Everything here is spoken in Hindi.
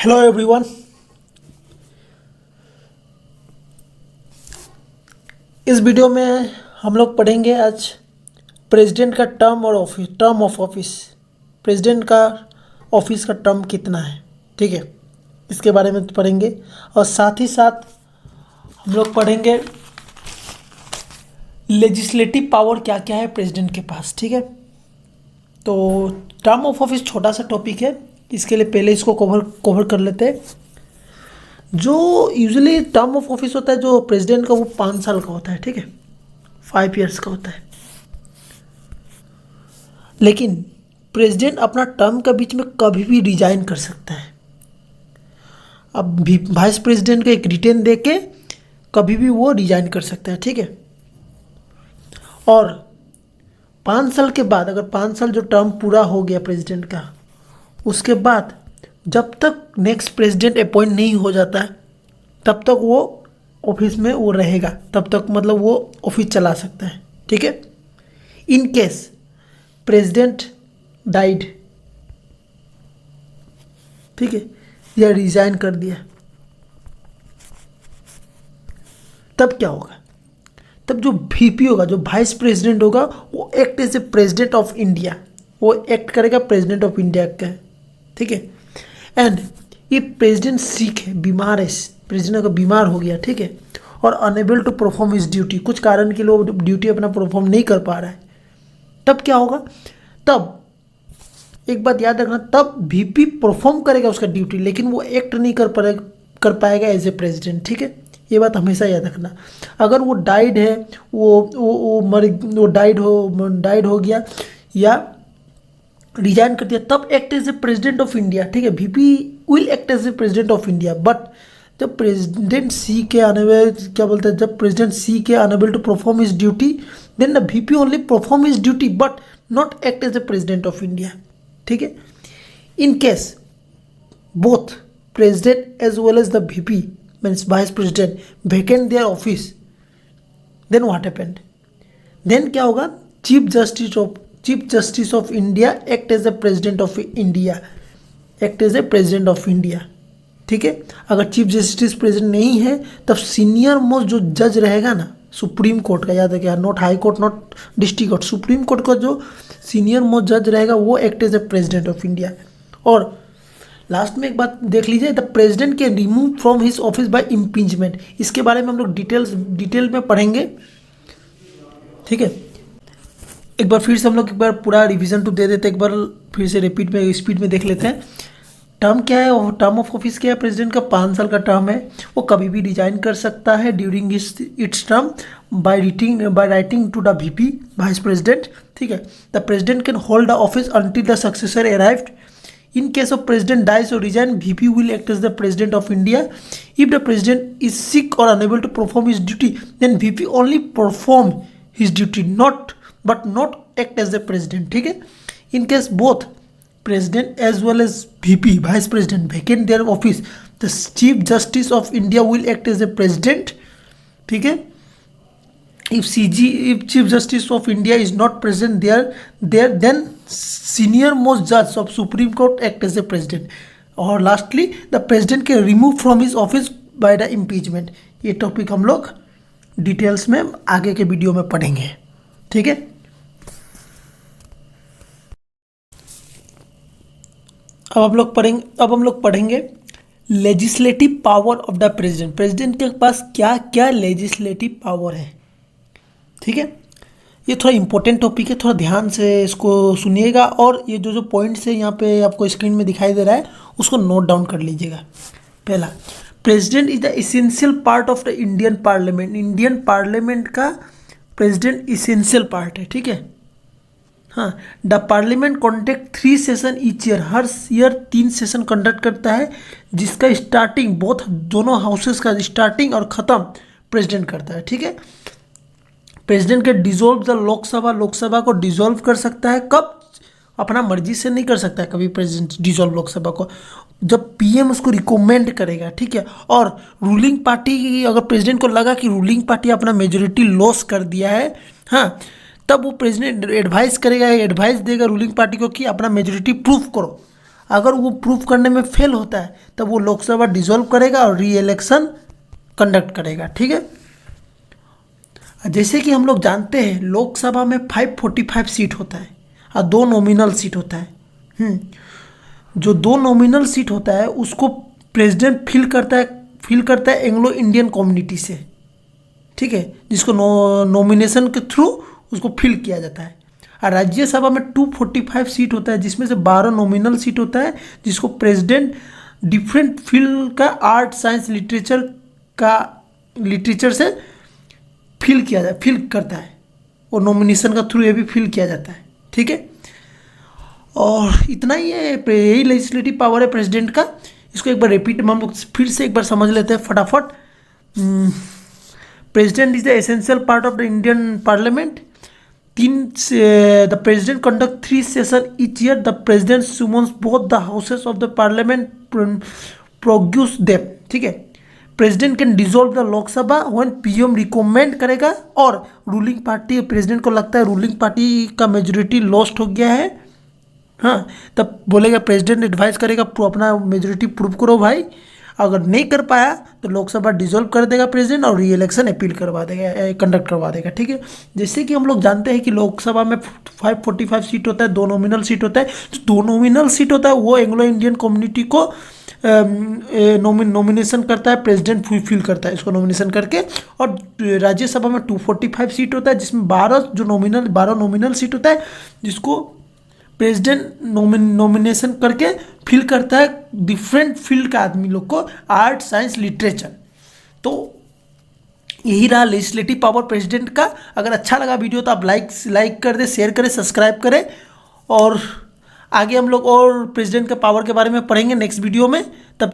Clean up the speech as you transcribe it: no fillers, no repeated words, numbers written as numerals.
Hello everyone. इस वीडियो में हम लोग पढ़ेंगे आज प्रेसिडेंट का टर्म ऑफ ऑफिस। प्रेसिडेंट का ऑफिस का टर्म कितना है, ठीक है, इसके बारे में पढ़ेंगे। और साथ ही साथ हम लोग पढ़ेंगे लेजिस्लेटिव पावर क्या क्या है प्रेसिडेंट के पास, ठीक है। तो टर्म ऑफ ऑफिस छोटा सा टॉपिक है, इसके लिए पहले इसको कवर कर लेते हैं। जो यूजुअली टर्म ऑफ ऑफिस होता है जो प्रेसिडेंट का, वो 5 साल का होता है, ठीक है, 5 ईयर्स का होता है। लेकिन प्रेसिडेंट अपना टर्म के बीच में कभी भी रिजाइन कर सकता है। अब भी वाइस प्रेसिडेंट को एक रिटेन दे के कभी भी वो रिजाइन कर सकता है, ठीक है। और 5 साल के बाद, अगर 5 साल जो टर्म पूरा हो गया प्रेसिडेंट का, उसके बाद जब तक नेक्स्ट प्रेसिडेंट अपॉइंट नहीं हो जाता है तब तक वो ऑफिस में वो रहेगा, तब तक मतलब वो ऑफिस चला सकता है, ठीक है। इन केस प्रेसिडेंट डाइड, ठीक है, या रिजाइन कर दिया, तब क्या होगा? तब जो वीपी होगा, जो वाइस प्रेसिडेंट होगा, वो act as a president of India, वो एक्ट करेगा प्रेसिडेंट ऑफ इंडिया का, ठीक है। एंड ये प्रेसिडेंट सिक है, बीमार है, प्रेसिडेंट अगर बीमार हो गया, ठीक है, और unable to perform his duty, कुछ कारण के लिए ड्यूटी अपना परफॉर्म नहीं कर पा रहा है, तब क्या होगा? तब एक बात याद रखना, तब वीपी परफॉर्म करेगा उसका ड्यूटी, लेकिन वो एक्ट नहीं कर पाएगा एज ए प्रेसिडेंट, ठीक है। ये बात हमेशा याद रखना। अगर वो डाइड है, वो डाइड हो गया या रिजाइन कर दिया, तब act as a president of India, ठीक है। VP will act as a president of India. But जब प्रेसिडेंट सी के जब प्रेसिडेंट सी के unable to perform his duty, then the VP only perform his duty but not act as a president of India, ठीक है। In case both president as well as the VP means vice president vacant their office, then what happened? Then क्या होगा? Chief justice of India act as a president of India, ठीक है। अगर चीफ जस्टिस प्रेसिडेंट नहीं है, तब सीनियर मोस्ट जो जज रहेगा ना सुप्रीम कोर्ट का, याद रखिए, not high court, not district court, supreme court का जो सीनियर मोस्ट जज रहेगा, वो act as a president of India. और लास्ट में एक बात देख लीजिए, द प्रेसिडेंट के remove from his office by impeachment. इसके बारे में हम लोग डिटेल में पढ़ेंगे, ठीक है। एक बार फिर से हम लोग एक बार पूरा रिवीजन तो दे देते हैं, एक बार फिर से रिपीट में स्पीड में देख लेते हैं। टर्म क्या है? टर्म ऑफ ऑफिस क्या है? प्रेसिडेंट का 5 साल का टर्म है। वो कभी भी रिजाइन कर सकता है during its term by writing to the VP, vice president, ठीक है। The president can hold the office until the successor arrived. In case of president dies or resign, VP will act as the president of India. If the president is sick or unable to perform his duty, then VP only perform his duty, but not act as the president. ठीक है? In case both president as well as VP, vice president, vacant their office, the chief justice of India will act as the president. ठीक है? If Chief Justice of India is not present there, then senior most judge of Supreme Court act as the president. और lastly, the president can remove from his office by the impeachment. ये टॉपिक हम लोग डिटेल्स में आगे के वीडियो में पढ़ेंगे, ठीक है। अब हम लोग पढ़ेंगे legislative power of the president. President के पास क्या क्या लेजिस्लेटिव पावर है, ठीक है। ये थोड़ा इंपॉर्टेंट टॉपिक है, थोड़ा ध्यान से इसको सुनिएगा, और ये जो पॉइंट्स है यहाँ पे आपको स्क्रीन में दिखाई दे रहा है, उसको नोट डाउन कर लीजिएगा। पहला, president is the essential part of the Indian parliament. Indian parliament का प्रेसिडेंट एसेंशियल पार्ट है, ठीक है। हाँ, the parliament conduct 3 session each year, her year 3 session conduct करता है, जिसका स्टार्टिंग दोनों हाउसेस का स्टार्टिंग और ख़त्म प्रेसिडेंट करता है, ठीक है। प्रेसिडेंट के डिसॉल्व द लोकसभा को डिसॉल्व कर सकता है। कब? अपना मर्जी से नहीं कर सकता है कभी प्रेसिडेंट डिसॉल्व लोकसभा को, जब पीएम उसको रिकमेंड करेगा, ठीक है। और रूलिंग पार्टी, अगर प्रेसिडेंट को लगा कि रूलिंग पार्टी अपना मेजोरिटी लॉस कर दिया है, हाँ, तब वो प्रेसिडेंट एडवाइस देगा रूलिंग पार्टी को कि अपना मेजोरिटी प्रूफ करो। अगर वो प्रूफ करने में फेल होता है तब वो लोकसभा डिसॉल्व करेगा और री इलेक्शन कंडक्ट करेगा। ठीक है, जैसे कि हम लोग जानते हैं लोकसभा में 545 सीट होता है और 2 नॉमिनल सीट होता है। जो 2 नॉमिनल सीट होता है उसको प्रेसिडेंट फिल करता है एंग्लो इंडियन कम्युनिटी से। ठीक है, जिसको नॉमिनेशन के थ्रू उसको फिल किया जाता है। और राज्यसभा में 245 सीट होता है जिसमें से 12 नॉमिनल सीट होता है जिसको प्रेसिडेंट डिफरेंट फील्ड का आर्ट साइंस लिटरेचर से फिल करता है और नॉमिनेशन का थ्रू ये भी फिल किया जाता है। ठीक है, और इतना ही है, यही लेजिस्लेटिव पावर है प्रेसिडेंट का। इसको एक बार रिपीट हम लोग फिर से एक बार समझ लेते हैं फटाफट। President is the essential part of the Indian parliament. The president conduct 3 session each year. The president summons both the houses of the parliament produce them. ठीक है, president can dissolve the Lok Sabha when PM recommend करेगा और रूलिंग पार्टी, प्रेसिडेंट को लगता है रूलिंग पार्टी का मेजोरिटी लॉस्ट हो गया है, हाँ, तब बोलेगा प्रेसिडेंट एडवाइस करेगा अपना मेजोरिटी प्रूव करो भाई। अगर नहीं कर पाया तो लोकसभा डिसॉल्व कर देगा प्रेसिडेंट और री इलेक्शन अपील करवा देगा, कंडक्ट करवा देगा। ठीक है, जैसे कि हम लोग जानते हैं कि लोकसभा में 545 सीट होता है, 2 नॉमिनल सीट होता है। जो 2 नॉमिनल सीट होता है वो एंग्लो इंडियन कम्युनिटी को नॉमिनेशन करता है, प्रेसिडेंट फिल करता है इसको नॉमिनेशन करके। और राज्यसभा में 245 सीट होता है जिसमें 12 नॉमिनल सीट होता है जिसको प्रेसिडेंट नॉमिनेशन करके फिल करता है डिफरेंट फील्ड का आदमी लोग को, आर्ट साइंस लिटरेचर। तो यही रहा लेजिस्लेटिव पावर प्रेसिडेंट का। अगर अच्छा लगा वीडियो तो आप लाइक कर दें, शेयर करें, सब्सक्राइब करें। और आगे हम लोग और प्रेसिडेंट के पावर के बारे में पढ़ेंगे नेक्स्ट वीडियो में। तब